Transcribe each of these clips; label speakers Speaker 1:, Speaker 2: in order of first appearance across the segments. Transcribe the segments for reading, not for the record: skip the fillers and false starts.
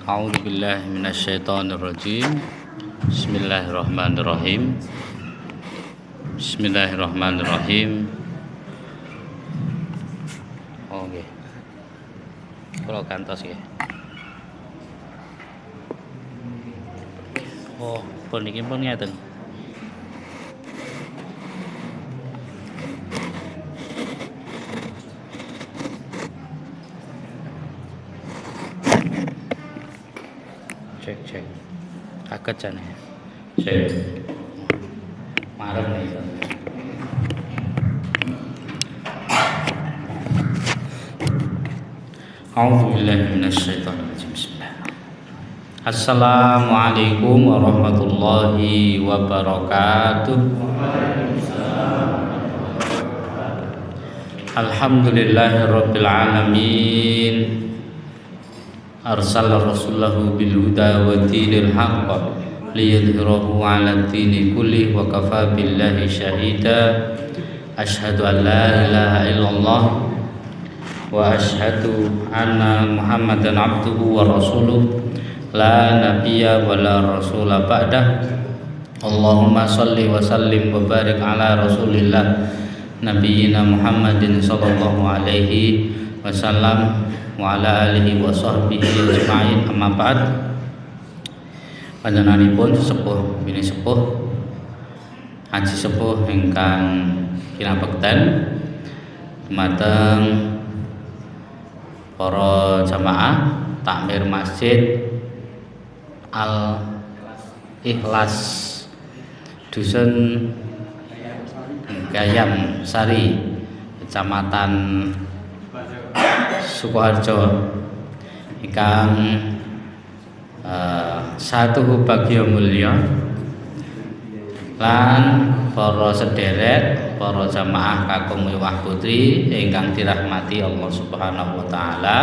Speaker 1: A'udzubillahi minasyaitonirrajim. Bismillahirrahmanirrahim. Bismillahirrahmanirrahim. Oke. Kalau kantos ya. Oh, pun iki pun ngeten. Cek kaget jane cek marem nih A'udzubillahi minasyaitonirrajim. Bismillahirrahmanirrahim. Assalamualaikum warahmatullahi wabarakatuh. Alhamdulillahirabbil alamin. Arsala rasulahu bil huda wa dinil haqq liyudhhirahu 'ala dini kulli wa kafa billahi syahida. Asyhadu an la ilaha illallah wa asyhadu anna Muhammadan abduhu wa rasuluh la nabiyya wa la rasula ba'dah. Allahumma shalli wa sallim wa barik ala rasulillah nabiyyina Muhammadin sallallahu alaihi wasallam wa ala alihi wa sahbihi ajma'in. Amma ba'd. Panjenenganipun sepuh bini sepuh haji sepuh ingkang kinabekten dumateng para jamaah takmir Masjid Al Ikhlas Dusun Gayam Sari, Kecamatan Sukoharjo ingkang satu bagya mulya lan para sedherek para jamaah kakung miwah putri ingkang dirahmati Allah Subhanahu wa taala.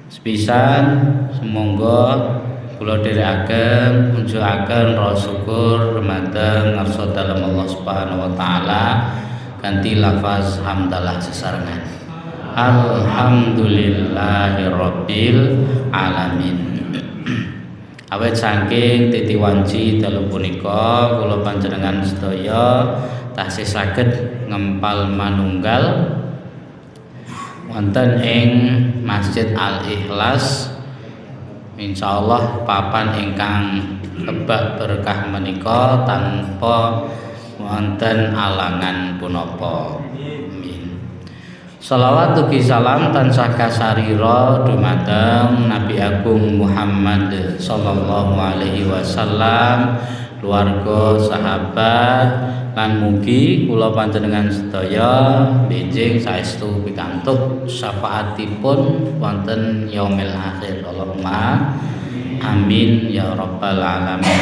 Speaker 1: Sepisan semonggo kula dherekaken mujuaken rasa syukur dumateng ngarsa dalem Allah Subhanahu wa taala kanthi lafaz hamdalah sesarengan. Alhamdulillahirabbil alamin. Awet saking titi wanci dalu punika kula panjenengan sedaya tasih saged ngempal manunggal wonten ing Masjid Al Ikhlas. Insyaallah papan ingkang kebak berkah menika tanpa wonten alangan punapa. Shalawat ugi salam tansah kasarira dumateng Nabi Agung Muhammad sallallahu alaihi wasallam, keluarga, sahabat, lan mugi kula panjenengan sedaya benjing saestu pikantuk syafaatipun wonten yaumil akhir. Allahumma amin ya rabbal alamin.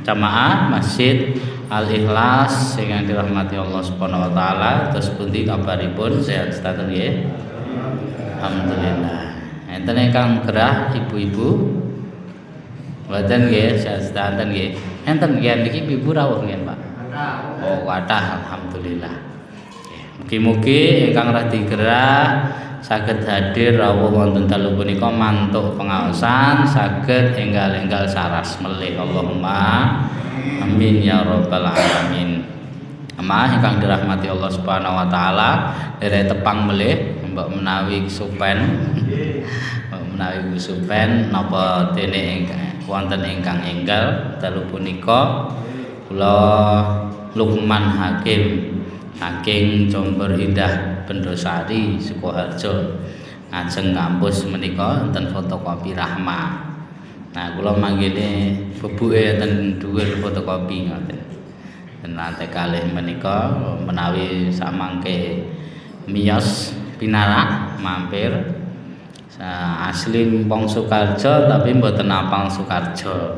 Speaker 1: Jamaah Masjid Al Ikhlas sing dirahmati Allah Subhanahu wa taala, terus pundi kabaripun? Sehat sedanten nggih? Alhamdulillah. Enten ingkang gerah ibu-ibu? Mboten nggih, sehat sedanten nggih. Enten nggih niki ibu rawuh nggih, Pak? Oh, kathah alhamdulillah. Mugi-mugi ingkang radi gerah saged hadir rawuh wonten dalu punika mantuk pengaosan, saged enggal-enggal saras melih. Allahumma amin ya rabbal alamin. Amaah ingkang dirahmati Allah Subhanahu wa taala, derek tepang melih mbok menawi supen napa dene wonten ingkang enggal dalu punika kula Lukman Hakim saking Jomber Indah Bendosari Sukoharjo ngajeng kampus menika enten fotokopi Rahma. Nah, kula manggene bebuke enten dhuwur fotokopi ngoten. Den lantai kalih menika menawi samangke miyos pinarak mampir. Asli wong Sukarjo tapi mboten apal Sukarjo.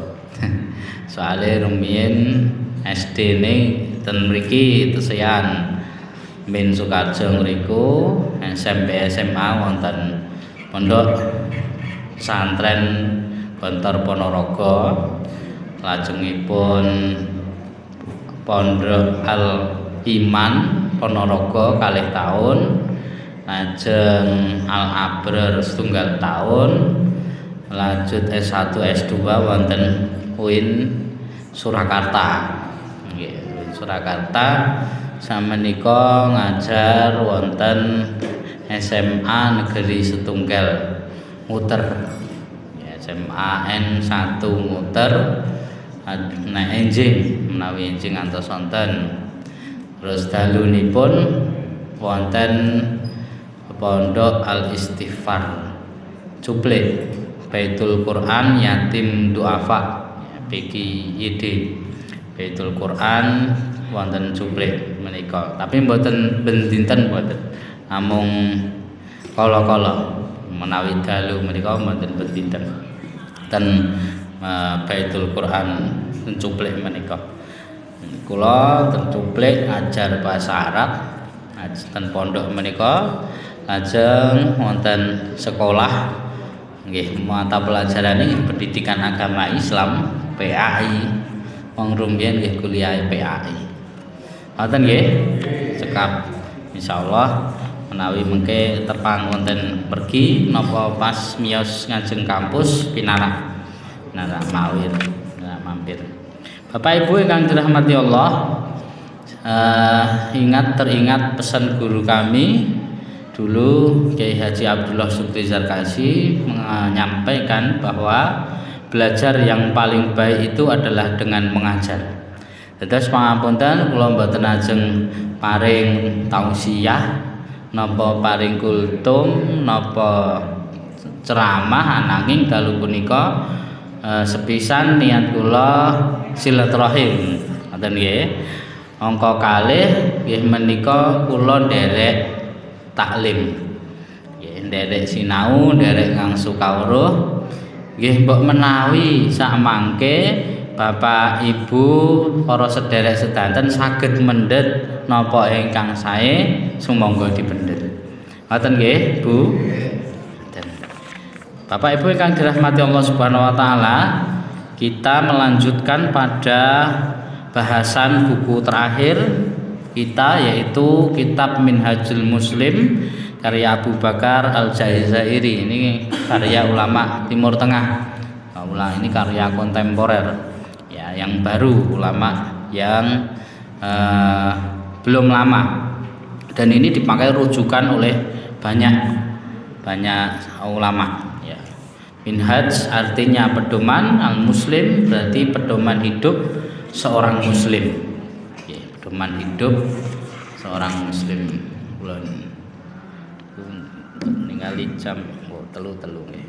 Speaker 1: Soale rumiyin SD ne ten mriki tesean min Sukarjo ngriku, SMP SMA wonten pondok pesantren Bantar Ponorogo, lajengipun Pondok Al Iman Ponorogo kalih taun, lajeng Al-Abrar setunggal tahun, lanjut S1 S2 wonten UIN Surakarta. Nggih, UIN Surakarta samenika ngajar wonten SMA Negeri Setunggal Muter. Ya, SMA N1 Muter. Nek enjing menawi enjing ngantos wonten. Terus dalunipun wonten Pondok Al-Istighfar Cuplik Baitul Quran Yatim Duafa PGYD Baitul Quran wonten Cuplik menika. Tapi mboten bendinten mboten. Namung kala-kala menawi dalu menika mboten bendinten. Ten Baitul Quran Cuplik menika. Kula ten Cuplik ngajar bahasa Arab ten pondok menika. Lajeng wonten sekolah nggih mata pelajaran ini pendidikan agama Islam PAI. Wong rumiyin nggih kuliah PAI. Ngoten nggih. Cekap insyaallah menawi mengke tepang wonten pergi napa pas miyos ngajeng kampus pinarak. Nah, mawir mampir. Bapak Ibu ingkang dirahmati Allah, teringat pesan guru kami dulu Kiai Haji Abdullah Sukri Zarkasi menyampaikan bahwa belajar yang paling baik itu adalah dengan mengajar. Dados pangapunten kula mboten ajeng paring tausiah napa paring kultum napa ceramah ananging dalu punika sepisan niat kula silaturahim. Ngoten nggih. Angka kalih nggih menika kula nderek taklim, nggih nderek sinau, nderek ngangsu kawruh, nggih mbok menawi sak mangke Bapak Ibu para sederek sedanten saged mendhet napa ingkang sae sumangga dipendhet. Ngoten nggih, Bu. Bapak Ibu ingkang dirahmati Allah Subhanahu wa taala, kita melanjutkan pada bahasan buku terakhir kita yaitu kitab Minhajul Muslim karya Abu Bakar Al-Jazairi. Ini karya ulama Timur Tengah. Ini karya kontemporer ya, yang baru, ulama yang belum lama. Dan ini dipakai rujukan oleh banyak ulama ya. Minhaj artinya pedoman, al-muslim berarti pedoman hidup seorang muslim. Pedoman hidup seorang muslim. Bulan ningali jam telu nggih.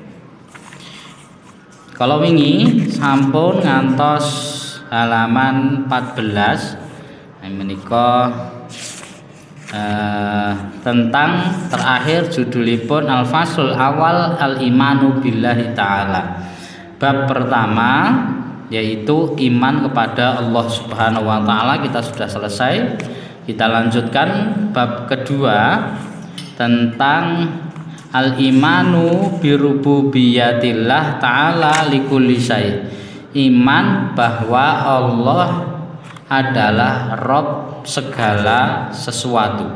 Speaker 1: Kalau wingi sampun ngantos halaman 14 menika tentang terakhir judulipun Al-Faslul Awal Al-Imanu Billahi Ta'ala. Bab pertama yaitu iman kepada Allah Subhanahu wa taala kita sudah selesai. Kita lanjutkan bab kedua tentang al-imanu birububiyatillah ta'ala likulli syai'. Iman bahwa Allah adalah Rabb segala sesuatu.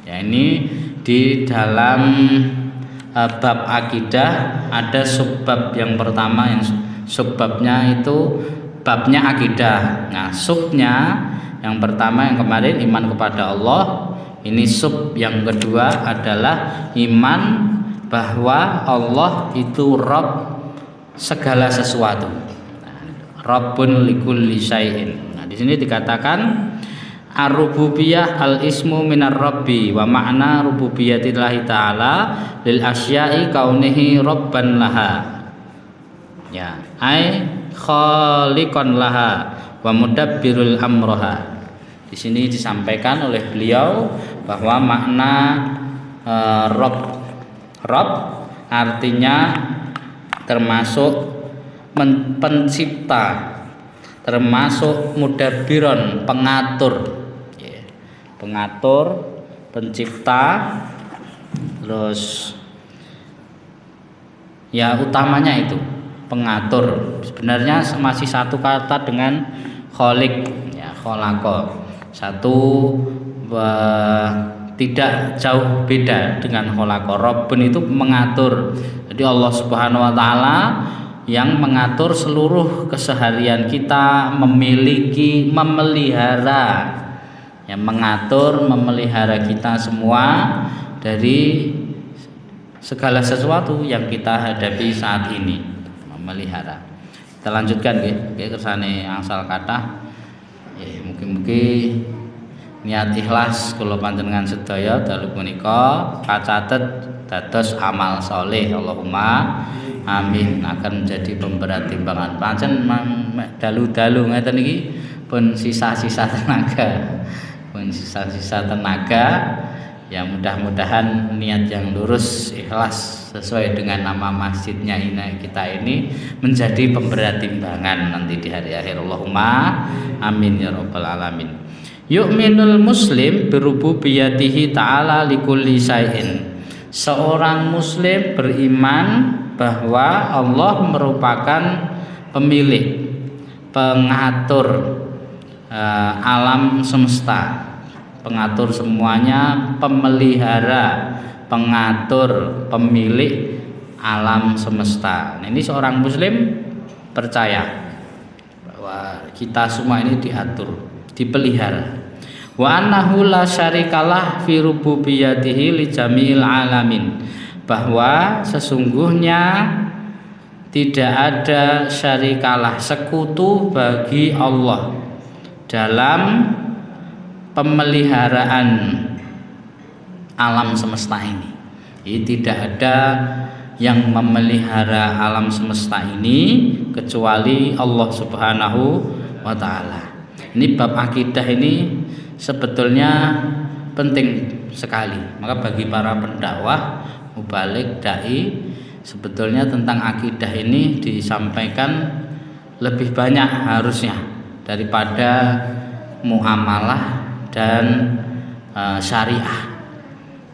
Speaker 1: Ya, ini di dalam bab akidah ada subbab yang pertama, yang subbabnya itu babnya akidah. Nah, subnya yang pertama yang kemarin iman kepada Allah. Ini sub yang kedua adalah iman bahwa Allah itu Rabb segala sesuatu. Rabbun likulli syai'in. Nah, di sini dikatakan ar-rububiyah al-ismu minar rabbi wa ma'na rububiyatillahi ta'ala lil asya'i kaunihi rabban laha. Ya, ai khaliqan laha wa mudabbirul amroha. Di sini disampaikan oleh beliau bahwa makna Rabb artinya termasuk pencipta, termasuk mudabbiron, pengatur, pengatur, pencipta, terus ya utamanya itu pengatur. Sebenarnya masih satu kata dengan khaliq, ya khalaqa. Satu tidak jauh beda dengan khalaqa. Rabbun itu mengatur. Jadi Allah Subhanahu wa taala yang mengatur seluruh keseharian kita, memiliki, memelihara, yang mengatur, memelihara kita semua dari segala sesuatu yang kita hadapi saat ini, memelihara. Kita lanjutkan nggih kersane angsal kathah. Mugi-mugi niat ikhlas kula panjenengan sedaya dalu punika kacatet dados amal saleh. Allahumma amin. Akan menjadi pemberat timbangan. Pancen dalu-dalu ngeten iki pun sisa-sisa tenaga. Ya mudah-mudahan niat yang lurus ikhlas sesuai dengan nama masjidnya ini kita ini menjadi pemberat timbangan nanti di hari akhir. Allahumma amin ya rabbal alamin. Yu'minul muslim birububiyatihi ta'ala likulli syai'in. Seorang muslim beriman bahwa Allah merupakan pemilik, pengatur alam semesta, pengatur semuanya, pemelihara, pengatur, pemilik alam semesta. Nah, ini seorang muslim percaya bahwa kita semua ini diatur, dipelihara. Wa annahu la syarikalah fi rububiyatihi li jami'il alamin. Bahwa sesungguhnya tidak ada syarikalah, sekutu bagi Allah dalam pemeliharaan alam semesta ini. Tidak ada yang memelihara alam semesta ini kecuali Allah Subhanahu wa taala. Ini bab akidah ini sebetulnya penting sekali. Maka bagi para pendakwah, mubalik, dai, sebetulnya tentang akidah ini disampaikan lebih banyak harusnya daripada muamalah dan syariah.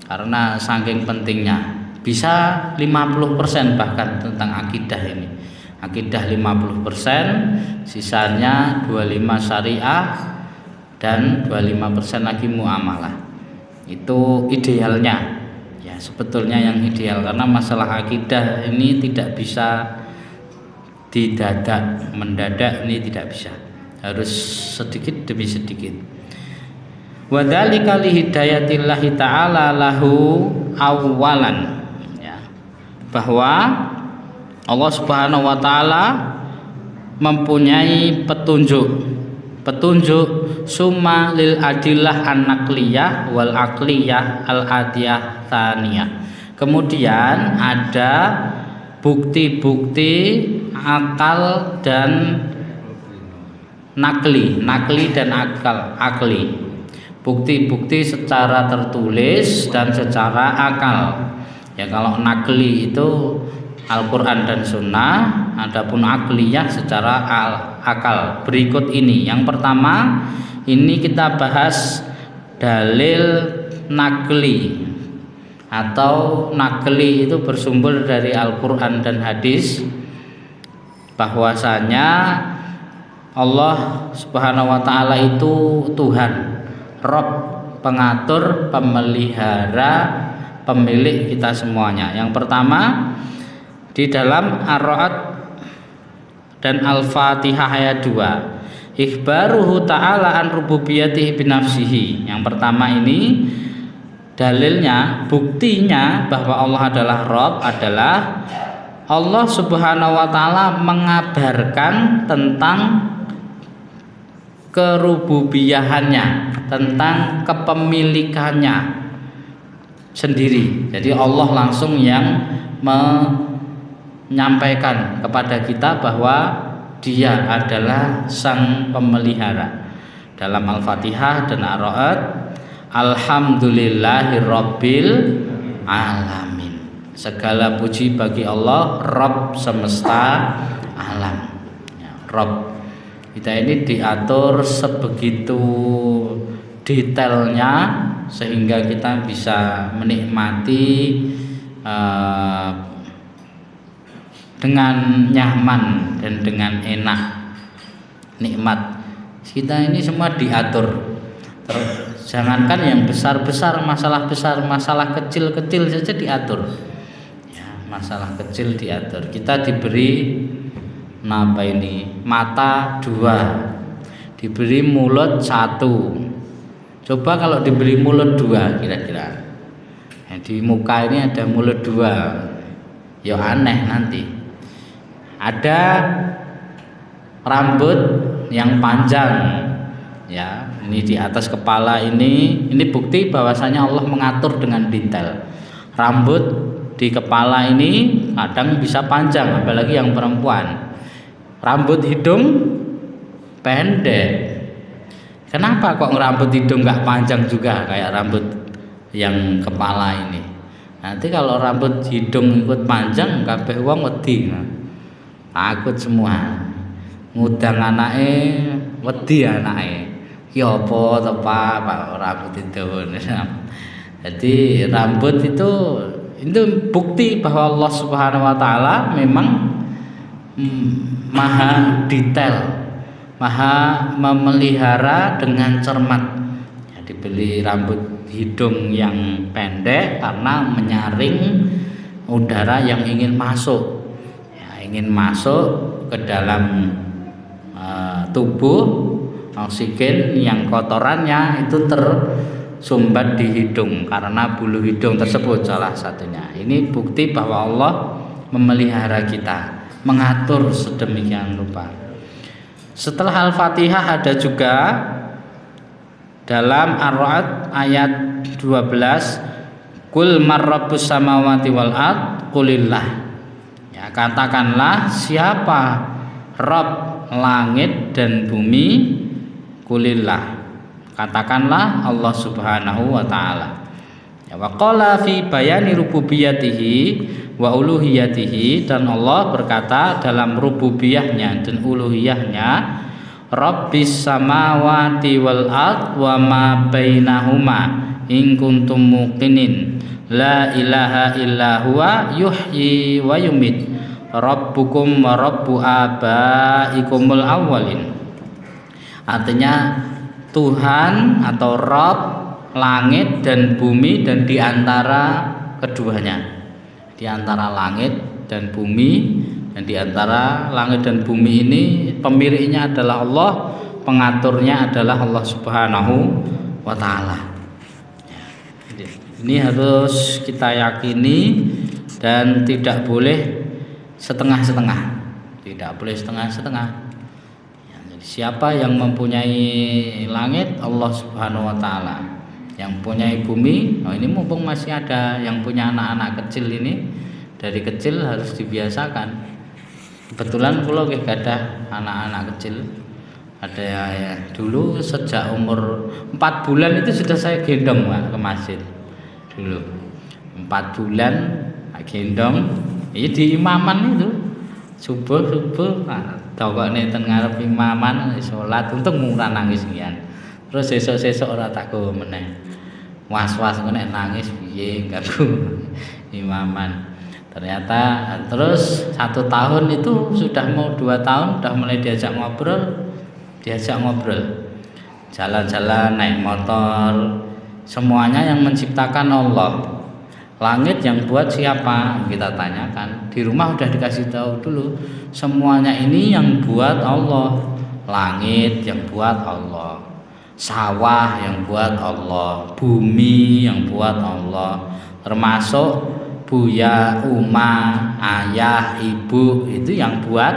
Speaker 1: Karena saking pentingnya, bisa 50% bahkan tentang akidah ini. Akidah 50%, sisanya 25 syariah dan 25% lagi muamalah. Itu idealnya. Ya, sebetulnya yang ideal, karena masalah akidah ini tidak bisa didadak, mendadak ini tidak bisa. Harus sedikit demi sedikit. Wa dzalika li hidayatillahi ta'ala lahu awwalan. Ya. Bahwa Allah Subhanahu wa taala mempunyai petunjuk summa lil adillah an-naqliyah wal aqliyah al adiyah tsaniyah. Kemudian ada bukti-bukti akal dan nakli dan akli. Bukti-bukti secara tertulis dan secara akal. Ya, kalau nakli itu Al-Quran dan Sunnah, adapun akliyah secara akal. Berikut ini. Yang pertama, ini kita bahas dalil nakli atau nakli itu bersumber dari Al-Quran dan hadis, bahwasanya Allah Subhanahu wa taala itu Tuhan, Rabb, pengatur, pemelihara, pemilik kita semuanya. Yang pertama di dalam Ar-Ra'd dan Al-Fatihah ayat 2, ikhbaruhu ta'ala an rububiyatihi binafsihi. Yang pertama ini dalilnya, buktinya bahwa Allah adalah Rabb adalah Allah Subhanahu wa taala mengabarkan tentang kerububiyahannya, tentang kepemilikannya sendiri. Jadi Allah langsung yang menyampaikan kepada kita bahwa Dia adalah sang pemelihara. Dalam Al-Fatihah dan Ar-Ra'd, alhamdulillahirabbil alamin. Segala puji bagi Allah, Rabb semesta alam. Ya, Rabb. Kita ini diatur sebegitu detailnya sehingga kita bisa menikmati dengan nyaman dan dengan enak, nikmat. Kita ini semua diatur Jangankan yang besar-besar, masalah besar, masalah kecil-kecil saja diatur. Ya, masalah kecil diatur. Kita diberi mata 2, diberi mulut 1. Coba kalau diberi mulut 2 kira-kira. Di muka ini ada mulut 2, ya aneh nanti. Ada rambut yang panjang, ya ini di atas kepala ini bukti bahwasanya Allah mengatur dengan detail. Rambut di kepala ini kadang bisa panjang, apalagi yang perempuan. Rambut hidung pendek. Kenapa kok rambut hidung nggak panjang juga kayak rambut yang kepala ini? Nanti kalau rambut hidung ikut panjang, kabeh wong wedi, takut semua. Ngudang anake, wedi anake. Ki apa tepa Pak rambut itu. Jadi rambut itu bukti bahwa Allah Subhanahu wa taala memang maha detail, maha memelihara dengan cermat. Ya, dibeli rambut hidung yang pendek karena menyaring udara yang ingin masuk, ya, ingin masuk ke dalam tubuh. Oksigen yang kotorannya itu tersumbat di hidung karena bulu hidung tersebut salah satunya. Ini bukti bahwa Allah memelihara kita, mengatur sedemikian rupa. Setelah Al-Fatihah ada juga dalam Ar-Ra'd ayat 12, Qul marrabbus samawati wal ard qulillah. Ya, katakanlah siapa Rabb langit dan bumi, qulillah. Katakanlah Allah Subhanahu wa taala. Ya, wa qala fi bayani rububiyatihi wa uluhiyatihi, dan Allah berkata dalam rububiyahnya dan uluhiyahnya, Rabbis samawati wal ard wa ma bainahuma in kuntum muqinin la ilaha illa huwa yuhyi wa yumit rabbukum wa rabbu abaikumul awwalin. Artinya Tuhan atau Rabb langit dan bumi dan di antara keduanya. Di antara langit dan bumi, dan di antara langit dan bumi ini pemiliknya adalah Allah, pengaturnya adalah Allah Subhanahu wa taala. Ini harus kita yakini dan tidak boleh setengah-setengah. Tidak boleh setengah-setengah. Ya, jadi siapa yang mempunyai langit? Allah Subhanahu wa taala. Yang mempunyai bumi, ini mumpung masih ada yang punya anak-anak kecil ini, dari kecil harus dibiasakan. Kebetulan kula nggih gadah anak-anak kecil. Ada ya, dulu sejak umur 4 bulan itu sudah saya gendong Pak ke masjid. Dulu 4 bulan gendong, di imaman itu subuh tokone ten ngarep imaman salat, untung murah nangis ngian. Terus sesuk-sesuk ora tak go meneh. Was-was nek nangis piye karo imaman. Ternyata terus 1 tahun itu sudah mau 2 tahun sudah mulai diajak ngobrol. Jalan-jalan, naik motor, semuanya yang menciptakan Allah. Langit yang buat siapa? Kita tanyakan. Di rumah udah dikasih tahu dulu. Semuanya ini yang buat Allah. Langit yang buat Allah, sawah yang buat Allah, bumi yang buat Allah, termasuk buya, uma, ayah, ibu itu yang buat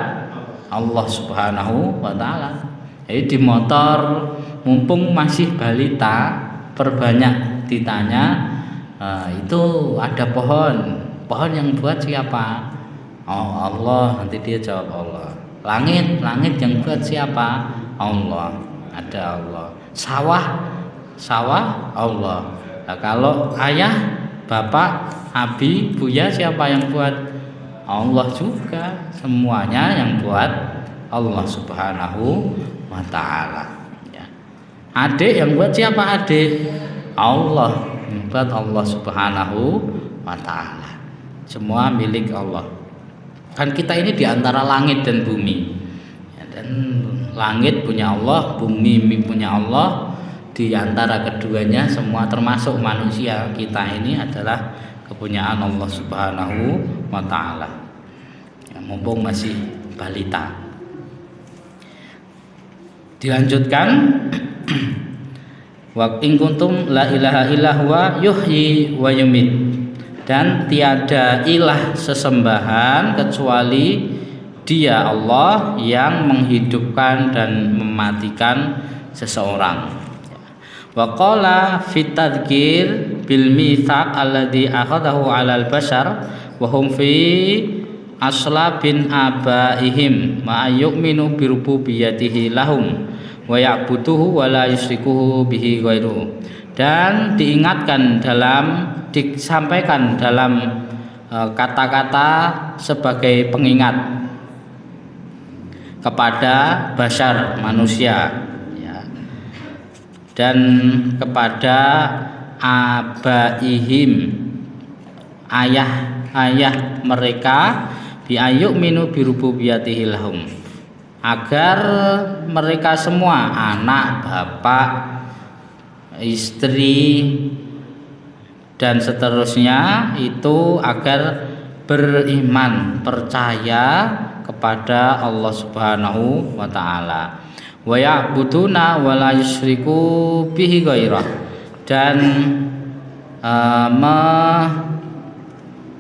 Speaker 1: Allah Subhanahu wa taala. Jadi di motor mumpung masih balita, perbanyak ditanya, itu ada pohon yang buat siapa? Oh Allah, nanti dia jawab Allah. Langit yang buat siapa? Allah, ada Allah. Sawah Allah. Nah, kalau ayah, bapak, abi, buya siapa yang buat? Allah juga. Semuanya yang buat Allah Subhanahu wa taala. Ya. Adik yang buat siapa adik? Allah, yang buat Allah Subhanahu wa taala. Semua milik Allah. Kan kita ini di antara langit dan bumi. Ya, dan langit punya Allah, bumi punya Allah. di antara keduanya semua termasuk manusia kita ini adalah kepunyaan Allah Subhanahu wa taala. Ya, mumpung masih balita. Dilanjutkan wa in kuntum la ilaha illa huwa yuhyi wa yumit, dan tiada ilah sesembahan kecuali Dia Allah yang menghidupkan dan mematikan seseorang. Wa qala fit tadhkir bil mitsaq alladhi akhadahu 'alal bashar wa hum fi aslabin abaihim ma yu'minu bi rububiyyatihi lahum wa ya'buduhu wa la yusyrikuhu bihi ghairuhu. Dan diingatkan disampaikan dalam kata-kata sebagai pengingat kepada bashar manusia, dan kepada abaihim ayah mereka bi ayyuminu bi rububiyyatihi lahum, agar mereka semua anak, bapak, istri dan seterusnya itu agar beriman, percaya kepada Allah Subhanahu wa taala. Wa ya'buduna wa la yusyriku bihi ghairah, dan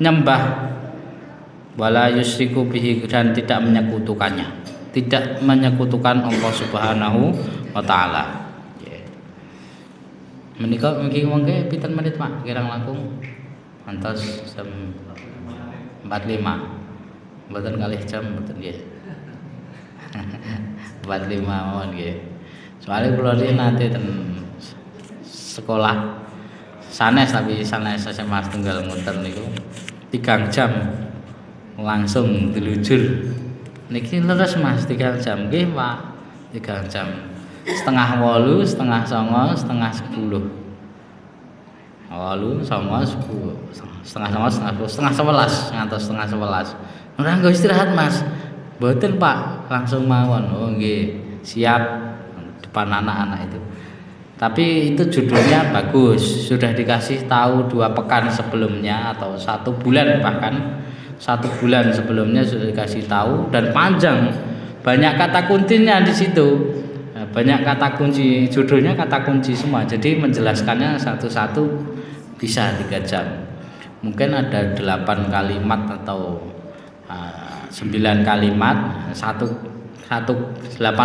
Speaker 1: menyembah wala yusyriku bihi, dan tidak menyekutukannya, tidak menyekutukan Allah Subhanahu wa taala. Menika mungkin mangke pinten menit Pak kirang langkung antos jam 45. Mboten kalih jam mboten nggih. 45 mawon nggih. Soale kula iki nate ten sekolah sanes, tapi sanes SMA tunggal muter niku 3 jam langsung dilujur. Niki leres Mas 3 jam nggih Pak. 3 jam. Setengah 8, setengah 9, setengah 10. 8, 9, 10. Setengah 9, setengah 11, ngantos setengah 11. Ora nggo istirahat Mas. Mboten Pak, langsung mawon. Oh nggih, siap depan anak-anak itu. Tapi itu judulnya bagus, sudah dikasih tahu 2 pekan sebelumnya atau 1 bulan, bahkan 1 bulan sebelumnya sudah dikasih tahu, dan panjang, banyak kata kuncinya di situ, banyak kata kunci, judulnya kata kunci semua. Jadi menjelaskannya satu-satu bisa 3 jam. Mungkin ada 8 kalimat atau 9 kalimat, 8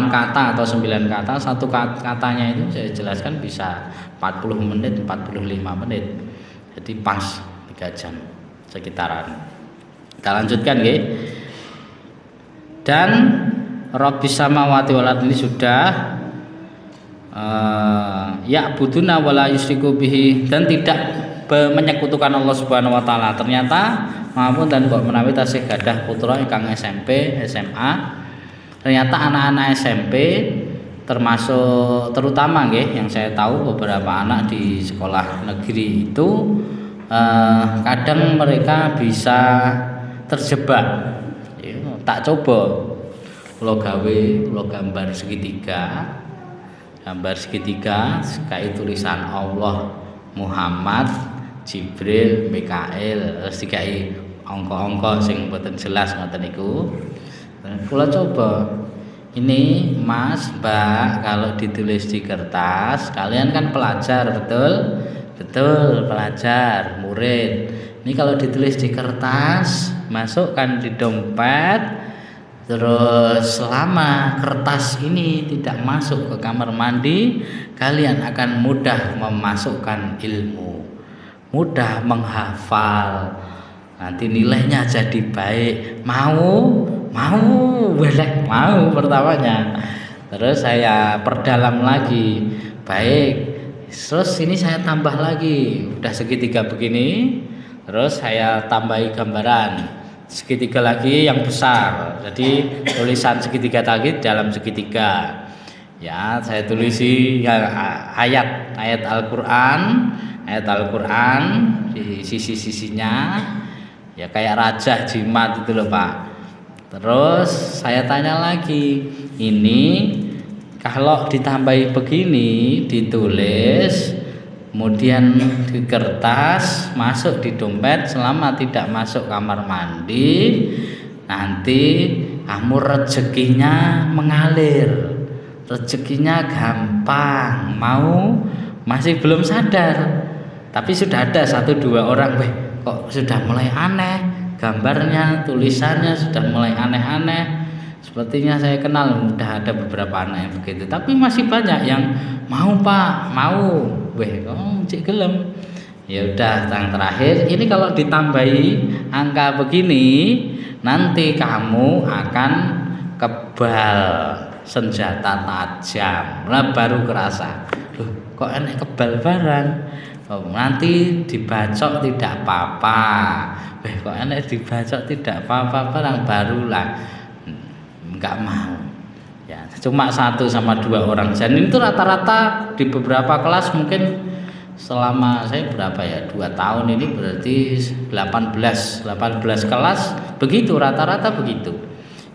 Speaker 1: kata atau 9 kata, satu katanya itu saya jelaskan bisa 40 menit, 45 menit. Jadi pas 3 jam sekitaran. Kita lanjutkan nggih. Dan Rabbis samawati wal ardi ini sudah ya'buduna wa la yusyriku bihi, dan tidak menyekutukan Allah Subhanahu wa taala. Ternyata maupun dan kok menawi tasih gadah putra ingkang SMP, SMA. Ternyata anak-anak SMP termasuk terutama nggih yang saya tahu beberapa anak di sekolah negeri itu kadang mereka bisa terjebak. Tak coba lo gambar segitiga, kayak tulisan Allah, Muhammad, Jibril, Mikail, terus dikai angka-angka sing mboten jelas ngoten niku. Kula coba, ini Mas, Mbak, kalau ditulis di kertas, kalian kan pelajar, betul? Betul, pelajar, murid. Ini kalau ditulis di kertas, masukkan di dompet, terus selama kertas ini tidak masuk ke kamar mandi, kalian akan mudah memasukkan ilmu, mudah menghafal, nanti nilainya jadi baik. Mau pertamanya. Terus saya perdalam lagi, baik. Terus ini saya tambah lagi, udah segitiga begini. Terus saya tambahi gambaran segitiga lagi yang besar. Jadi tulisan segitiga tadi dalam segitiga. Ya, saya tulisi ayat Al-Qur'an di sisi-sisinya. Ya kayak raja jimat itu loh Pak. Terus saya tanya lagi, ini kalau ditambahi begini, ditulis kemudian di kertas, masuk di dompet, selama tidak masuk kamar mandi, nanti kamu rezekinya mengalir, rezekinya gampang. Masih belum sadar, tapi sudah ada 1-2 orang, kok sudah mulai aneh, gambarnya, tulisannya sudah mulai aneh-aneh. Sepertinya saya kenal, udah ada beberapa anak yang begitu, tapi masih banyak yang mau Pak, mau, cik gelem. Ya udah, yang terakhir ini kalau ditambahi angka begini, nanti kamu akan kebal senjata tajam. Lah baru kerasa, kok enak kebal barang. Nanti dibacok tidak apa-apa. Kok enak dibacok tidak apa-apa, barang barulah. Enggak mau ya, cuma 1 sama 2 orang. Dan itu rata-rata di beberapa kelas, mungkin selama saya berapa ya, 2 tahun ini berarti 18 kelas begitu, rata-rata begitu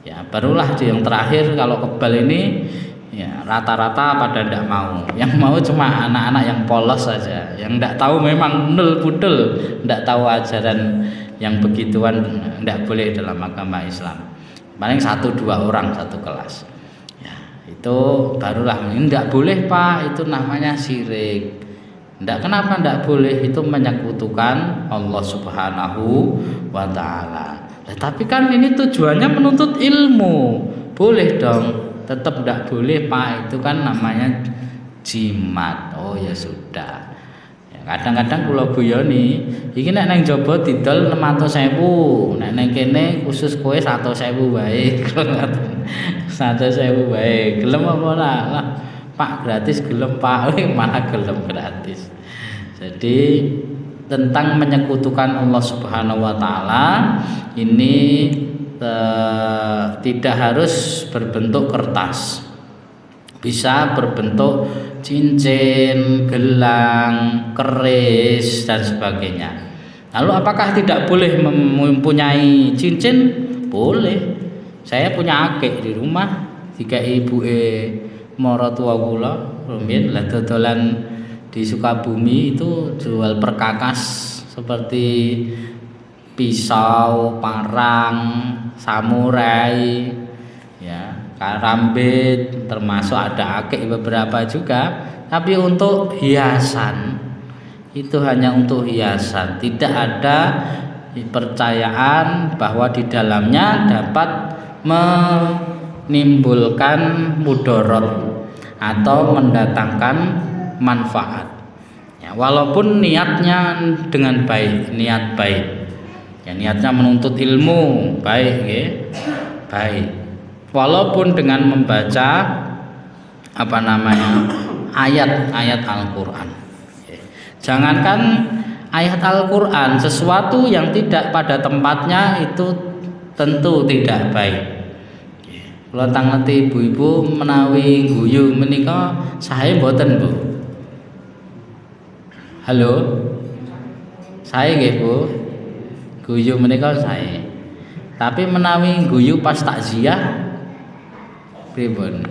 Speaker 1: ya. Barulah yang terakhir kalau kebal ini ya rata-rata pada tidak mau. Yang mau cuma anak-anak yang polos saja, yang tidak tahu, memang nul pudel, tidak tahu ajaran yang begituan tidak boleh dalam agama Islam. Paling 1-2 orang satu kelas ya, itu barulah ini tidak boleh Pak, itu namanya syirik. Kenapa tidak boleh? Itu menyekutukan Allah Subhanahu wa Ta'ala. Tapi kan ini tujuannya menuntut ilmu, boleh dong? Tetap tidak boleh Pak, itu kan namanya jimat. Oh ya sudah. Kadang-kadang kula guyoni, iki nek nang jaba didol 600.000, nek nang kene khusus kowe 100.000 wae. 100.000 wae. Gelem apa ora? Lah, Pak gratis gelem Pak, malah gelem gratis. Jadi tentang menyekutukan Allah Subhanahu wa Ta'ala ini tidak harus berbentuk kertas. Bisa berbentuk cincin, gelang, keris dan sebagainya. Lalu apakah tidak boleh mempunyai cincin? Boleh. Saya punya akik di rumah, tiga ibuke maratua kula rumiyin lah dodolan di Sukabumi itu jual perkakas seperti pisau, parang, samurai, ya, karambit, termasuk ada akik beberapa juga, tapi untuk hiasan. Itu hanya untuk hiasan, tidak ada percayaan bahwa di dalamnya dapat menimbulkan mudarat atau mendatangkan manfaat. Ya, walaupun niatnya dengan baik, niat baik. Ya, niatnya menuntut ilmu, baik, ya, baik. Walaupun dengan membaca ayat-ayat Al-Qur'an. Jangankan ayat Al-Qur'an, sesuatu yang tidak pada tempatnya itu tentu tidak baik. Kula tangngerti ibu-ibu menawi guyu menika sae mboten, Bu? Halo. Sae nggih, Bu? Guyu menika sae. Tapi menawi guyu pas takziah pripun?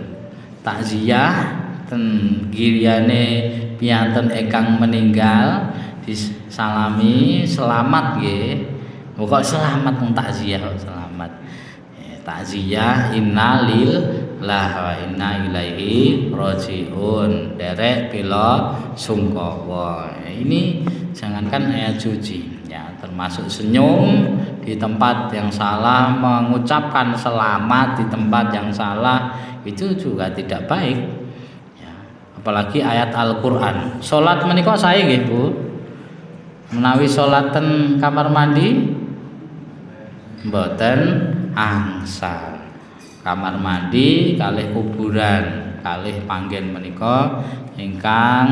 Speaker 1: Takziah ten giryane piyanten ingkang meninggal disalami selamat nggih. Kok selamat wong takziah kok selamat. Takziah innalillahi wa inna ilaihi rajiun. Derek bela sungkawa. Ini jangankan ayat suci ya, termasuk senyum di tempat yang salah, mengucapkan selamat di tempat yang salah itu juga tidak baik ya. Apalagi ayat Al-Qur'an. Salat menika sae nggih, Bu? Menawi salaten kamar mandi mboten angsal. Kamar mandi kalih kuburan, kalih panggen menika ingkang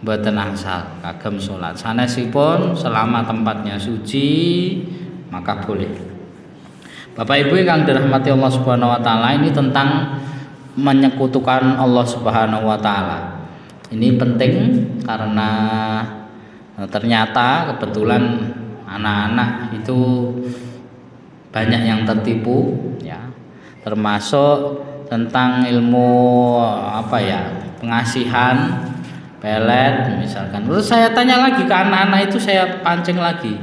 Speaker 1: mboten angsal kagem salat. Sanesipun selama tempatnya suci maka boleh. Bapak Ibu yang dirahmati Allah Subhanahu wa taala, ini tentang menyekutukan Allah Subhanahu wa taala. Ini penting karena ternyata kebetulan anak-anak itu banyak yang tertipu ya, termasuk tentang ilmu apa ya, pengasihan, pelet misalkan. Terus saya tanya lagi ke anak-anak itu, saya pancing lagi,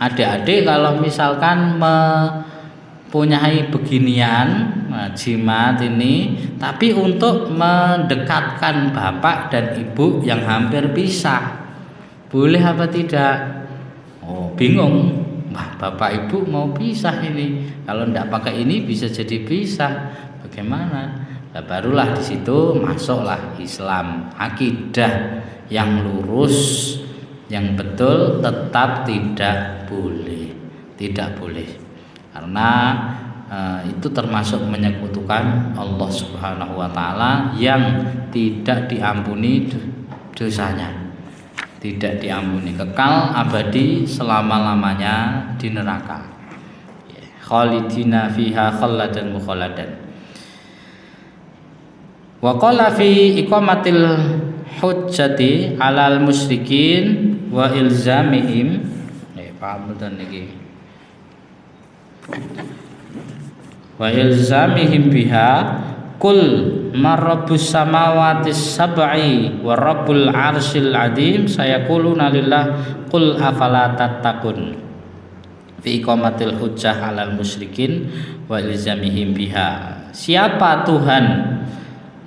Speaker 1: adik-adik kalau misalkan mempunyai beginian, jimat ini, tapi untuk mendekatkan bapak dan ibu yang hampir pisah, boleh apa tidak? Oh, bingung. Wah, bapak ibu mau pisah ini, kalau tidak pakai ini bisa jadi pisah, bagaimana? Nah, barulah di situ masuklah Islam, akidah yang lurus, yang betul tetap tidak boleh, karena itu termasuk menyekutukan Allah Subhanahu wa taala yang tidak diampuni dosanya. Tidak diampuni, kekal abadi selama-lamanya di neraka. Khalidina fiha khalladan mukhaladan. Wa qala fi iqamatil hujjati 'alal musyrikin wa ilzamihim. Paham betul niki. Wa ilzamihim biha kul marabbus samawati sab'i wa rabbul arsyil azim sayaquluna lillah qul afala tattaqun fi iqamatil hujjah 'alal musyrikin wa ilzamihim biha. Siapa Tuhan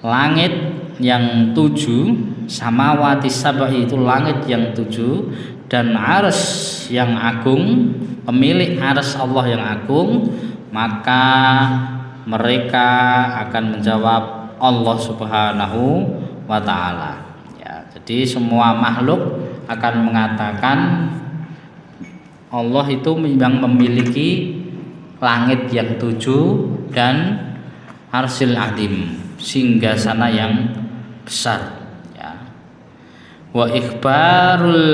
Speaker 1: langit yang 7, samawati sab'i itu langit yang 7, dan arsy yang agung, pemilik arsy Allah yang agung, maka mereka akan menjawab Allah Subhanahu wa taala. Ya, jadi semua makhluk akan mengatakan Allah itu yang memiliki langit yang 7 dan arsyil azim, singgasana yang besar. Ya. Wa ikhbarul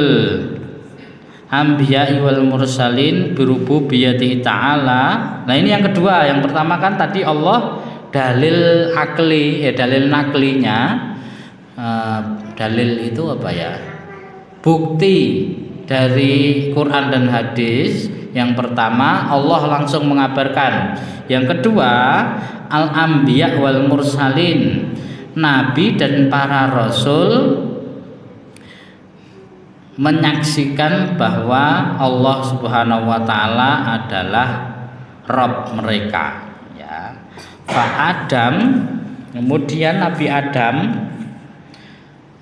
Speaker 1: anbiya'i wal mursalin birububiyyatihi ta'ala. Nah, ini yang kedua. Yang pertama kan tadi Allah dalil akli, dalil naklinya. Dalil itu apa ya? Bukti dari Quran dan hadis. Yang pertama Allah langsung mengabarkan. Yang kedua al-anbiya wal mursalin, nabi dan para rasul menyaksikan bahwa Allah Subhanahu wa taala adalah Rabb mereka, ya. Fa Adam, kemudian Nabi Adam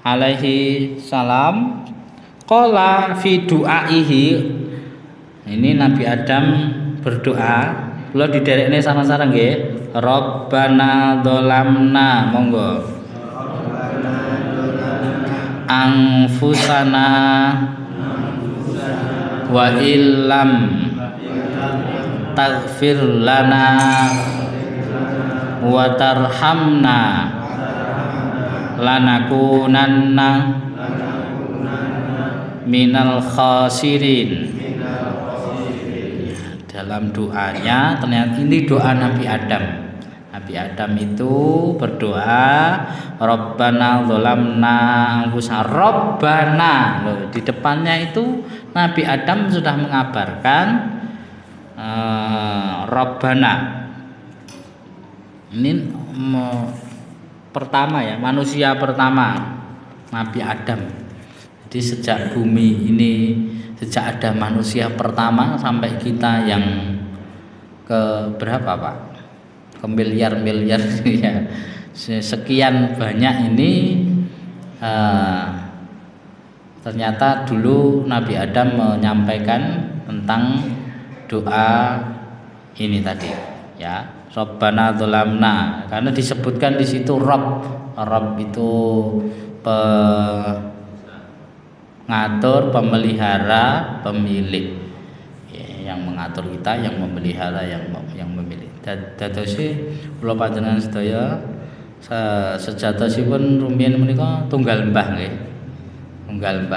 Speaker 1: alaihi salam qala fi du'aihi, ini Nabi Adam berdoa, kula diderekne sama-sama nggih, Rabbana dzalamna, monggo, anfusana wa illam taghfir lana wa tarhamna lanakunanna minal khasirin. Dalam doanya, ternyata ini doa Nabi Adam. Nabi Adam itu berdoa Rabbana dzalamna anfusana, Rabbana. Loh, di depannya itu Nabi Adam sudah mengabarkan Rabbana. Ini pertama ya, manusia pertama Nabi Adam. Jadi sejak bumi ini, sejak ada manusia pertama sampai kita yang ke berapa Pak? Ke miliar-miliar ya. Sekian banyak ini ternyata dulu Nabi Adam menyampaikan tentang doa ini tadi ya, Rabbana dzalamna, karena disebutkan di situ Rabb itu pengatur, pemelihara, pemilik, ya, yang mengatur kita, yang memelihara, yang memilih. Dadosi kula panjenengan sedaya sejatosipun rumiyin menika tunggal mbah nggih. Tunggal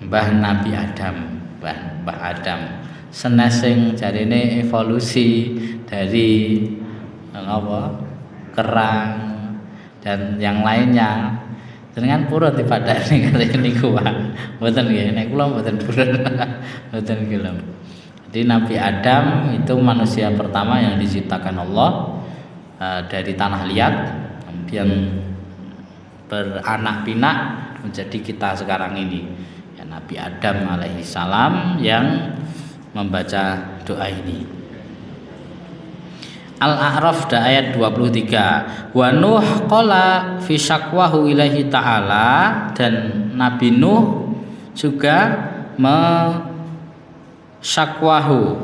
Speaker 1: mbah Nabi Adam, mbah Adam. Senes sing jarine evolusi dari apa? Kerang dan yang lainnya. Jenengan purun dipadani kali niku Pak. Mboten nggih, nek kula mboten purun. Mboten gelem. Jadi Nabi Adam itu manusia pertama yang diciptakan Allah dari tanah liat, kemudian beranak pinak menjadi kita sekarang ini. Ya, Nabi Adam alaihissalam yang membaca doa ini. Al-A'raf ayat 23. Wa Nuh qala fi syakwahu ilahi ta'ala, dan Nabi Nuh juga syakwahu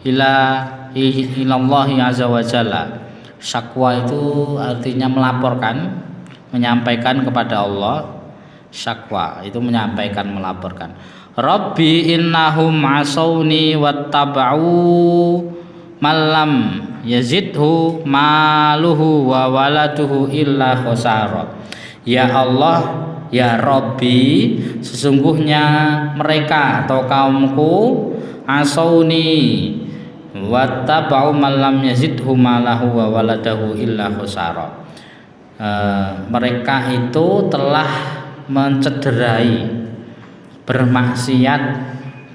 Speaker 1: ilallahi azza wa jalla. Syakwa itu artinya melaporkan, menyampaikan kepada Allah. Syakwa itu menyampaikan, melaporkan. Rabbi innahum asawni wattaba'u malam yazidhu maluhu wa waladuhu illa khosara. Ya Allah, ya Rabbi, sesungguhnya mereka atau kaumku asawni wattaba'u malam yazidhu malahu wa waladahu illa khosara. Mereka itu telah mencederai, bermaksiat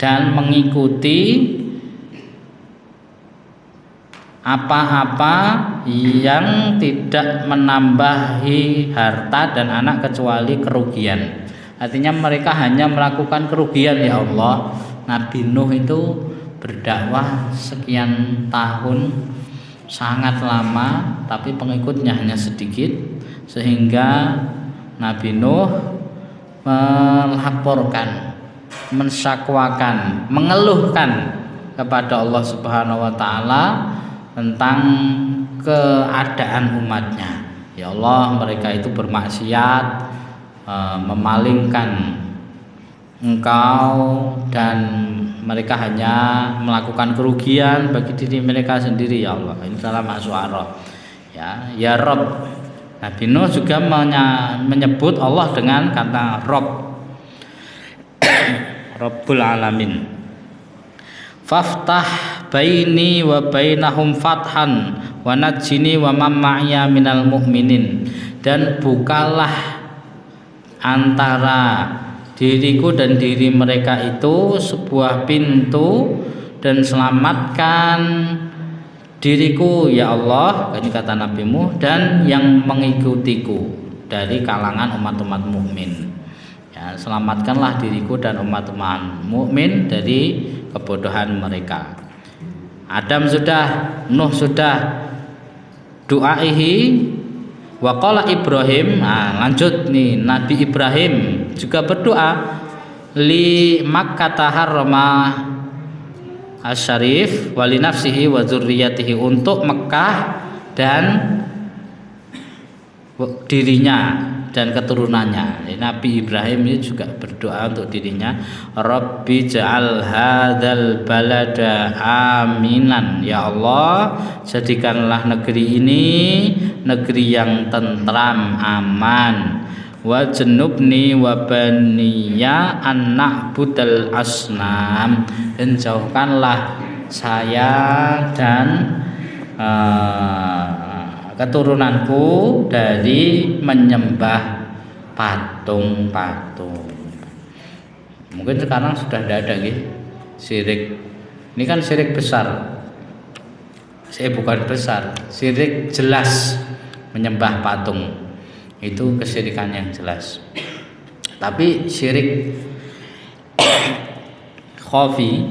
Speaker 1: dan mengikuti apa-apa yang tidak menambahi harta dan anak kecuali kerugian. Artinya mereka hanya melakukan kerugian. Ya Allah, Nabi Nuh itu berdakwah sekian tahun, sangat lama, tapi pengikutnya hanya sedikit, sehingga Nabi Nuh melaporkan, mensyakwakan, mengeluhkan kepada Allah Subhanahu wa taala tentang keadaan umatnya. Ya Allah, mereka itu bermaksiat, memalingkan Engkau, dan mereka hanya melakukan kerugian bagi diri mereka sendiri. Ya Allah, ini dalam Asy-Syu'ara. Ya Rabb. Nabi Nuh juga menyebut Allah dengan kata Rabb, Rabbul Alamin. Faftah baini wa bainahum fathan wa najjini wa man ma'iya minal mu'minin, dan bukalah antara diriku dan diri mereka itu sebuah pintu, dan selamatkan diriku ya Allah, ini kata Nabi-Mu, dan yang mengikutiku dari kalangan umat-umat mukmin. Ya, selamatkanlah diriku dan umat-umat mukmin dari kebodohan mereka. Adam sudah, Nuh sudah, du'aihi wa qala Ibrahim. Lanjut nih, Nabi Ibrahim juga berdoa li Makkah taharrama asyarif wali nafsihi wa dzurriyyatihi, untuk Mekah dan dirinya dan keturunannya. Nabi Ibrahim ini juga berdoa untuk dirinya, Rabbi ja'al hadzal balada aminan. Ya Allah, jadikanlah negeri ini negeri yang tentram, aman. Wa junubni wa baniya an na'budal asnam, dan jauhkanlah saya dan keturunanku dari menyembah patung-patung. Mungkin sekarang sudah tidak ada gitu syirik. Ini kan syirik besar. Bukan besar, syirik jelas, menyembah patung. Itu kesyirikan yang jelas. Tapi syirik khafi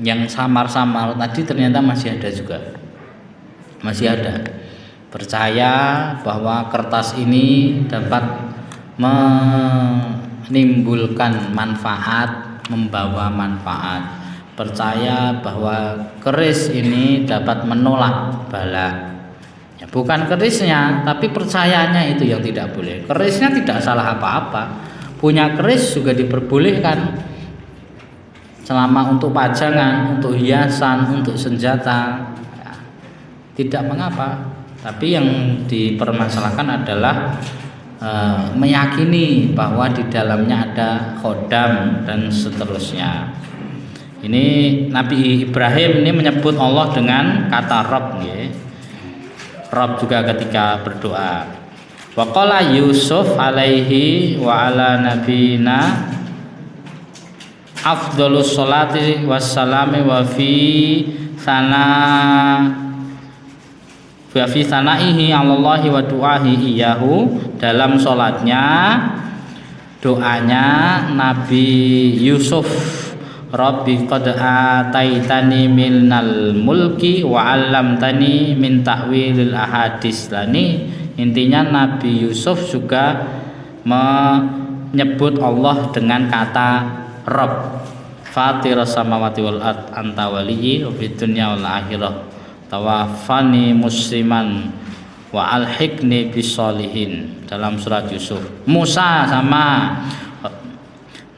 Speaker 1: yang samar-samar tadi ternyata masih ada juga. Masih ada. Percaya bahwa kertas ini dapat menimbulkan manfaat, membawa manfaat. Percaya bahwa keris ini dapat menolak bala. Ya, bukan kerisnya, tapi percayanya itu yang tidak boleh. Kerisnya tidak salah apa-apa. Punya keris juga diperbolehkan selama untuk pajangan, untuk hiasan, untuk senjata, ya, tidak mengapa. Tapi yang dipermasalahkan adalah meyakini bahwa di dalamnya ada khodam dan seterusnya. Ini Nabi Ibrahim ini menyebut Allah dengan kata Rabb, ya. Rabb juga ketika berdoa. Wa qala Yusuf alaihi wa ala nabiyina afdhalus sholati wassalami wa fi sana fi sanaihi 'alallahi wa du'ahi iyahu, dalam salatnya doanya Nabi Yusuf, Rabbi qad ataitani minal mulki wa 'allamtani min ta'wilil ahadits. Ini intinya Nabi Yusuf juga menyebut Allah dengan kata Rabb. Fatiras samawati wal ard anta waliyyi fid dunya wal akhirah tawaffani musliman wa alhiqni bisolihin, dalam surat Yusuf. Musa sama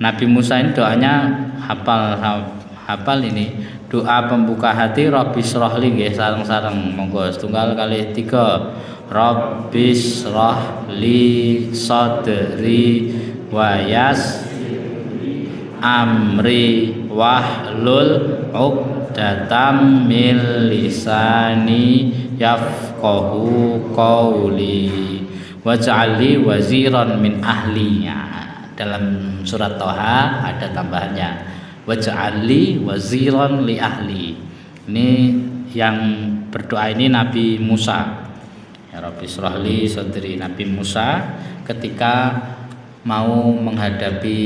Speaker 1: Nabi Musa ini doanya hafal ini doa pembuka hati, Rabbi shrahli nggih sareng-sareng monggo setunggal kali 3. Rabbi shrahli sadri wa amri wahlul 'uqdatam min lisani yafqahu qawli waj'alni waziran min ahli. Dalam surat Thaha ada tambahannya waj'alni waziran li ahli. Ini yang berdoa ini Nabi Musa. Ya Rabbi shrahli sadri, Nabi Musa ketika mau menghadapi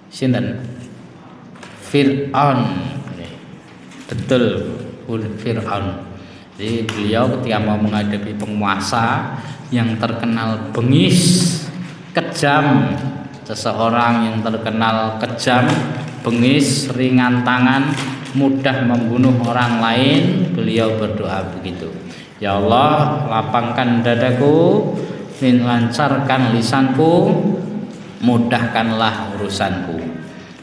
Speaker 1: sinten? Fir'aun. Betul, Fir'aun. Jadi beliau ketika mau menghadapi penguasa yang terkenal bengis, kejam, seseorang yang terkenal kejam, bengis, ringan tangan, mudah membunuh orang lain, beliau berdoa begitu. Ya Allah, lapangkan dadaku, lancarkan lisanku, mudahkanlah urusanku.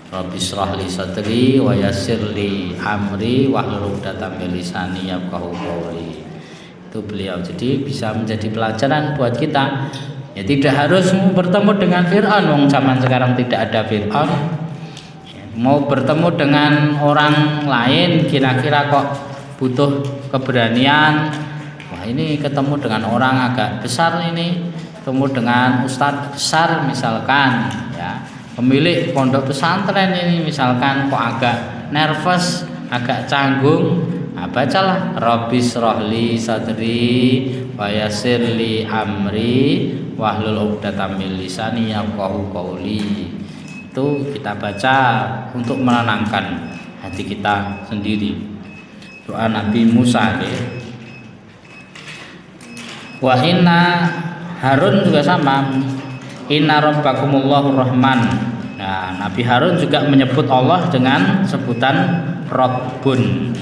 Speaker 1: Rabbi shrahli sadri wa yassirli amri wahlul 'uqdatam min lisani yafqahu qawli. Itu beliau. Jadi bisa menjadi pelajaran buat kita. Ya tidak harus bertemu dengan Fir'aun, wong zaman sekarang tidak ada Fir'aun. Mau bertemu dengan orang lain kira-kira kok butuh keberanian. Wah, ini ketemu dengan orang agak besar ini, ketemu dengan ustadz besar misalkan, ya, pemilik pondok pesantren ini misalkan kok agak nervous, agak canggung, nah, bacalah Rabbi shrahli sadri wa yassirli amri wahlul 'uqdatam min lisani yafqahu qawli. Itu kita baca untuk menenangkan hati kita sendiri. Doa Nabi Musa ya. Wa inna Harun juga sama. Inna rabbakumullahu rahman. Nah, Nabi Harun juga menyebut Allah dengan sebutan Rabbun.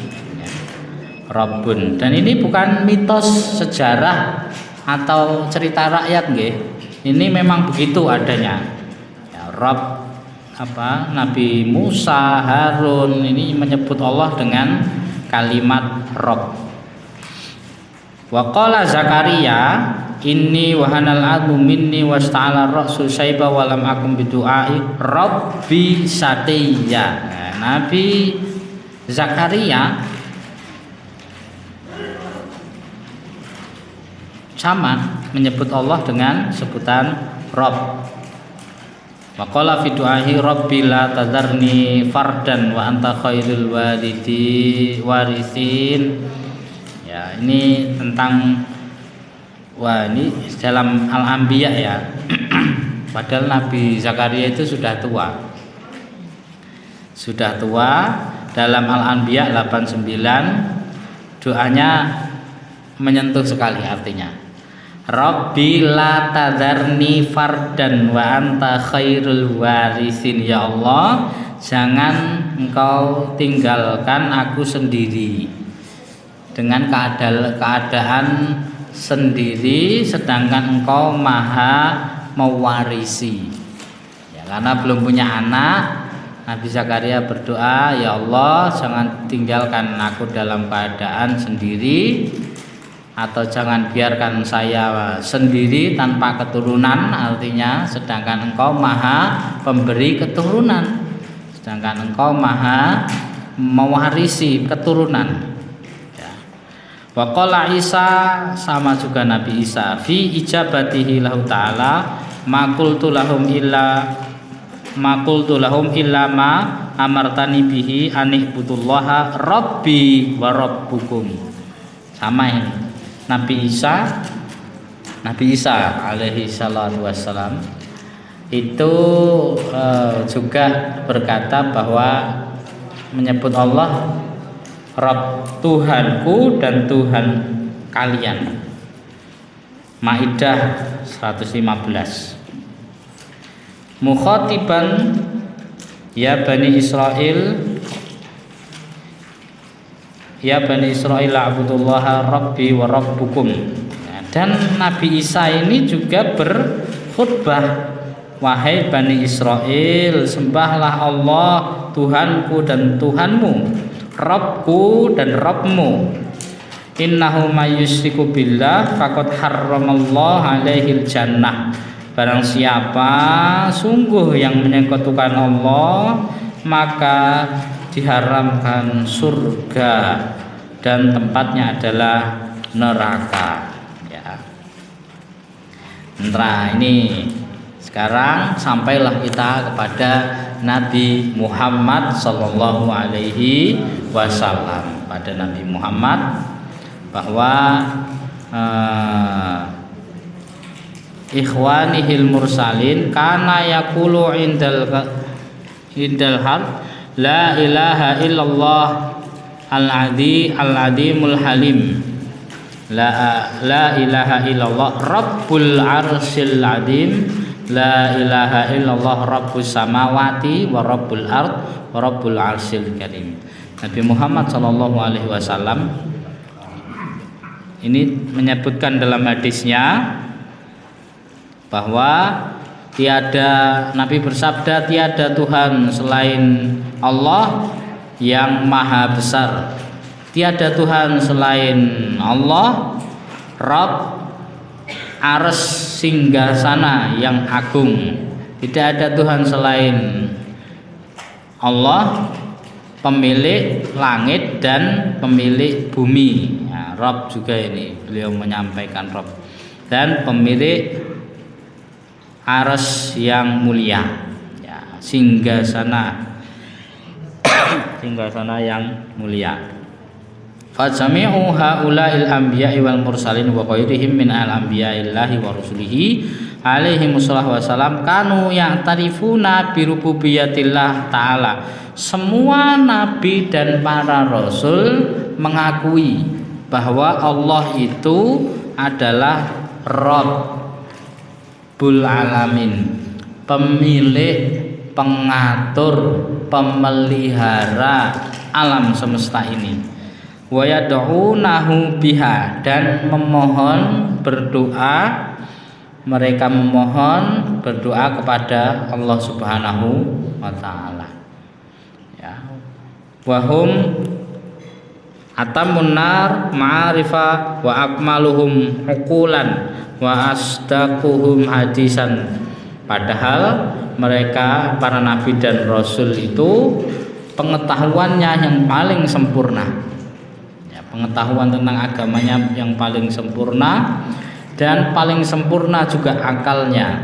Speaker 1: Rabbun. Dan ini bukan mitos sejarah atau cerita rakyat nggih. Ini memang begitu adanya. Ya, Rabb Nabi Musa, Harun ini menyebut Allah dengan kalimat Rabb. Wa qala Zakaria inni wahanal admu minni wasta'ala ra'su syaiba wa lam akum bidu'ai rabbi satiyya. Nah, Nabi Zakaria sama menyebut Allah dengan sebutan Rabb. Wa qala fi du'ahi rabbi la tadharni fardan wa anta khairul warithin. Ya, ini tentang ini dalam Al-Anbiya ya. Padahal Nabi Zakaria itu sudah tua. Sudah tua. Dalam Al-Anbiya 89 doanya menyentuh sekali artinya. Rabbi la tadharni fardan wa anta khairul warithin. Ya Allah, jangan engkau tinggalkan aku sendiri dengan keadaan sendiri sedangkan engkau maha mewarisi. Ya, karena belum punya anak, Nabi Zakaria berdoa, ya Allah, jangan tinggalkan aku dalam keadaan sendiri, atau jangan biarkan saya sendiri tanpa keturunan. Artinya sedangkan engkau maha pemberi keturunan, sedangkan engkau maha mewarisi keturunan. Wa qala Isa, sama juga Nabi Isa, fi ijabatihi lahu ta'ala ma qultu lahum illa ma amartani bihi ani'budullaha rabbi wa rabbukum. sama ini. Nabi Isa alaihi salatu wassalam itu juga berkata bahwa menyebut Allah Rabb, Tuhanku dan Tuhan kalian. Maidah 115. Mukhatiban ya Bani Israel a'budullaha rabbi wa rabbukum. Dan Nabi Isa ini juga berkhutbah, wahai Bani Israel, sembahlah Allah Tuhanku dan Tuhanmu, Rabbku dan Rabbmu. Innahu may yusyriku billah faqad harramallahu alaihil jannah. Barang siapa sungguh yang menyekutukan Allah, maka diharamkan surga dan tempatnya adalah neraka. Ya. Nah, ini sekarang sampailah kita kepada Nabi Muhammad sallallahu alaihi wasallam, pada Nabi Muhammad, bahwa ikhwanihil mursalin kana yaqulu indal hal la ilaha illallah al-adimul halim, la ilaha illallah rabbul arsyil adim, la ilaha illallah rabbus samawati wa rabbul ard wa rabbul arsyil karim. Nabi Muhammad sallallahu alaihi wasallam ini menyebutkan dalam hadisnya bahwa Nabi bersabda, tiada Tuhan selain Allah yang maha besar, tiada Tuhan selain Allah, Rabb arsy singgasana yang agung, tidak ada Tuhan selain Allah, pemilik langit dan pemilik bumi. Ya, Rabb juga ini beliau menyampaikan Rabb, dan pemilik arsy yang mulia, ya, singgasana yang mulia. Fajami'u haula'il anbiya'i wal mursalin wa ghairihim min al-anbiya'illahi wa rusulihi alaihi wassalam kanu ya'tarifuna bi rububiyyatillah ta'ala. Semua nabi dan para rasul mengakui bahwa Allah itu adalah Rabbul alamin, pemilik, pengatur, pemelihara alam semesta ini. Wa yad'unahu biha, dan mereka memohon berdoa kepada Allah Subhanahu wa taala. Ya. Wa hum atamun nar ma'rifa wa akmaluhum uqulan wa asdaquhum hadisan. Padahal mereka para nabi dan rasul itu pengetahuannya yang paling sempurna, ya, pengetahuan tentang agamanya yang paling sempurna, dan paling sempurna juga akalnya,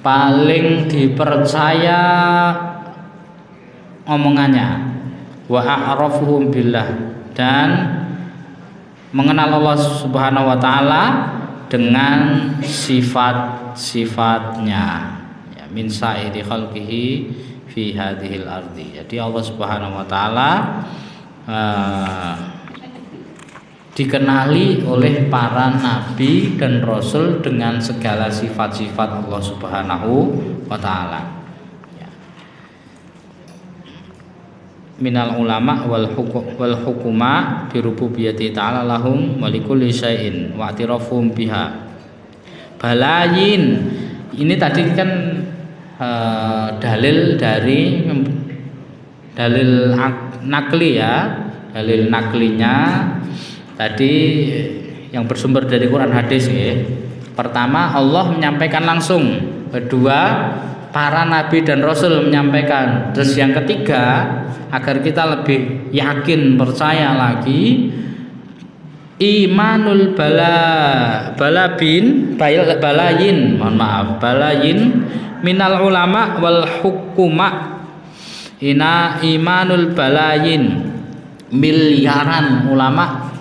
Speaker 1: paling dipercaya omongannya. Wa a'rafuhum billah, dan mengenal Allah Subhanahu wa taala dengan sifat-sifatnya, ya, min sa'iri khalqihi fi hadhil ardi. Jadi Allah Subhanahu wa taala dikenali oleh para nabi dan rasul dengan segala sifat-sifat Allah Subhanahu wa taala. Minal ulama wal hukuma bi rububiyyati ta'ala lahum wa likulli syai'in wa i'tirafhum biha. Balayin, ini tadi kan dalil nakli, ya, dalil naklinya tadi yang bersumber dari Quran hadis, ya. Pertama, Allah menyampaikan langsung. Kedua, para nabi dan rasul menyampaikan. Terus yang ketiga, agar kita lebih yakin, percaya lagi, imanul balayin minal ulama wal hukuma. Imanul balayin, miliaran ulama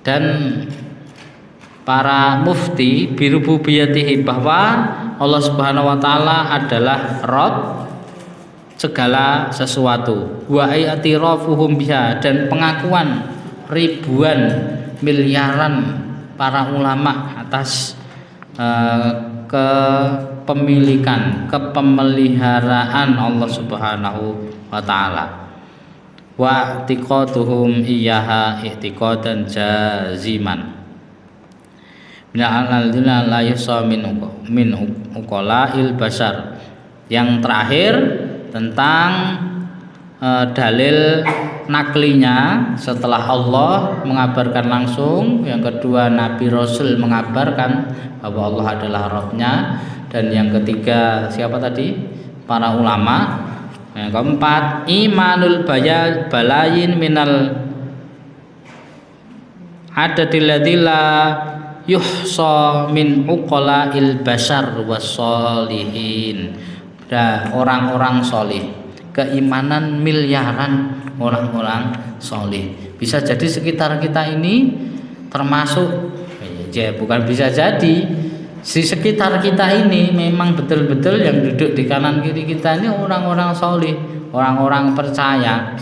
Speaker 1: dan para mufti birububiyatihi, bahwa Allah Subhanahu wa taala adalah Rabb segala sesuatu, wa i'tirafuhum biha, dan pengakuan ribuan miliaran para ulama atas kepemeliharaan Allah Subhanahu wa taala, wa i'tiqaduhum iyyaha i'tiqadan jaziman minal ladzina la yusa min uqala'il bashar. Yang terakhir tentang dalil naklinya setelah Allah mengabarkan langsung, yang kedua Nabi Rasul mengabarkan bahwa Allah adalah Rabb-nya, dan yang ketiga siapa tadi? Para ulama. Yang keempat imanul balayin minal adadil ladila yuhsa min uqala'il bashar wassolihin, dan orang-orang solih, keimanan miliaran orang-orang solih. Bisa jadi sekitar kita ini termasuk, bukan bisa jadi, di sekitar kita ini memang betul-betul yang duduk di kanan kiri kita ini orang-orang solih, orang-orang percaya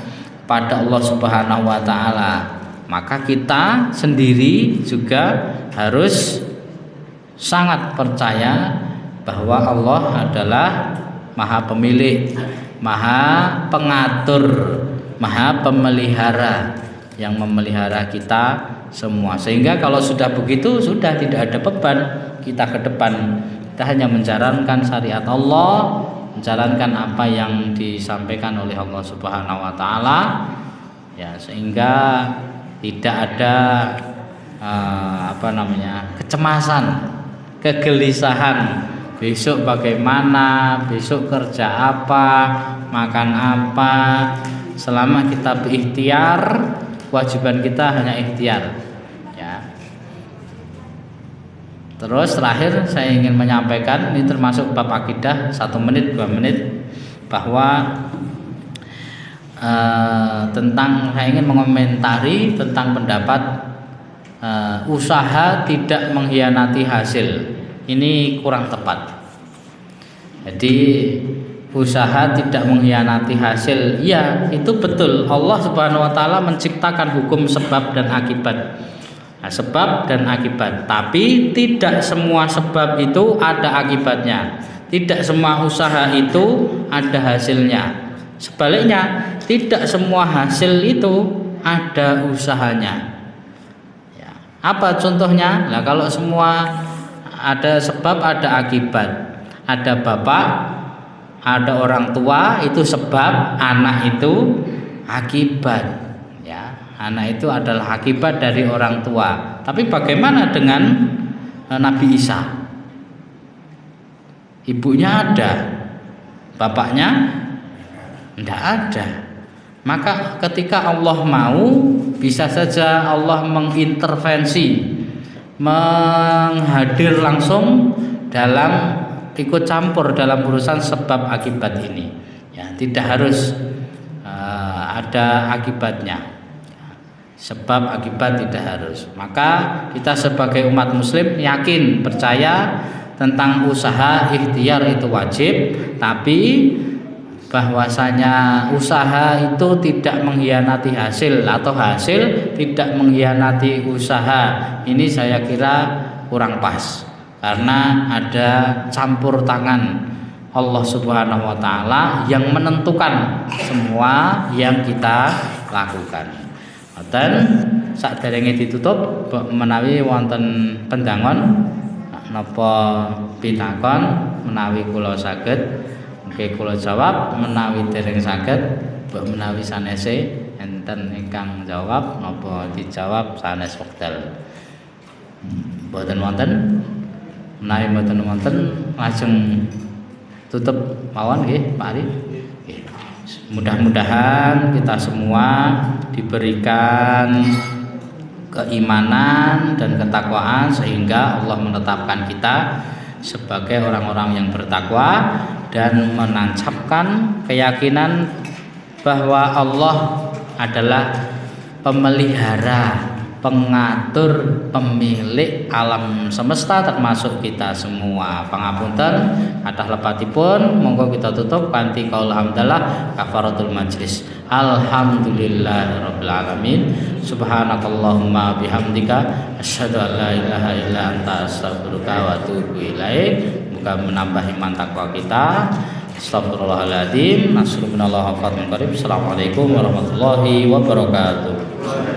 Speaker 1: pada Allah Subhanahu wa taala. Maka kita sendiri juga harus sangat percaya bahwa Allah adalah Maha Pemilik, Maha Pengatur, Maha Pemelihara, yang memelihara kita semua. Sehingga kalau sudah begitu, sudah tidak ada beban kita ke depan. Kita hanya menjalankan syariat Allah, menjalankan apa yang disampaikan oleh Allah Subhanahu wa taala, ya, sehingga tidak ada kecemasan, kegelisahan, besok bagaimana, besok kerja apa, makan apa. Selama kita berikhtiar, kewajiban kita hanya ikhtiar, ya. Terus terakhir saya ingin menyampaikan, ini termasuk bab akidah, 1 menit 2 menit, bahwa tentang, saya ingin mengomentari tentang pendapat usaha tidak mengkhianati hasil. Ini kurang tepat. Jadi usaha tidak mengkhianati hasil, ya itu betul. Allah Subhanahu wa taala menciptakan hukum sebab dan akibat. Nah, sebab dan akibat, tapi tidak semua sebab itu ada akibatnya. Tidak semua usaha itu ada hasilnya. Sebaliknya, tidak semua hasil itu ada usahanya. Ya. Apa contohnya? Nah, kalau semua ada sebab ada akibat, ada bapak, ada orang tua, itu sebab, anak itu akibat. Ya, anak itu adalah akibat dari orang tua. Tapi bagaimana dengan Nabi Isa? Ibunya ada, bapaknya tidak ada. Maka ketika Allah mau, bisa saja Allah mengintervensi, menghadir langsung dalam, ikut campur dalam urusan sebab akibat ini. Ya, tidak harus ada akibatnya. Sebab akibat tidak harus. Maka kita sebagai umat muslim yakin, percaya tentang usaha ikhtiar itu wajib, tapi bahwasanya usaha itu tidak mengkhianati hasil, atau hasil tidak mengkhianati usaha, ini saya kira kurang pas, karena ada campur tangan Allah Subhanahu wa taala yang menentukan semua yang kita lakukan. Dan saderenge ditutup menawi wonten pendangon napa pinakon, menawi kula saged nggih kula jawab, menawi dereng saged menawi sanese enten ingkang jawab napa dijawab sanes wekdal. Mboten wonten, menawi mboten wonten lajeng tutup mawon nggih Pak Ari. Mudah-mudahan kita semua diberikan keimanan dan ketakwaan sehingga Allah menetapkan kita sebagai orang-orang yang bertakwa dan menancapkan keyakinan bahwa Allah adalah pemelihara, pengatur, pemilik alam semesta termasuk kita semua. Pangapunten atas lepatipun, monggo kita tutup kanthi qaul hamdalah kafaratul majlis. Alhamdulillahirabbil alamin. Subhanakallahumma bihamdika asyhadu an la ilaha illa anta astaghfiruka wa atubu ilaik. Muga menambah iman takwa kita. Astagfirullahaladzim. Nasrullah wa fatihul qarib. Assalamualaikum warahmatullahi wabarakatuh.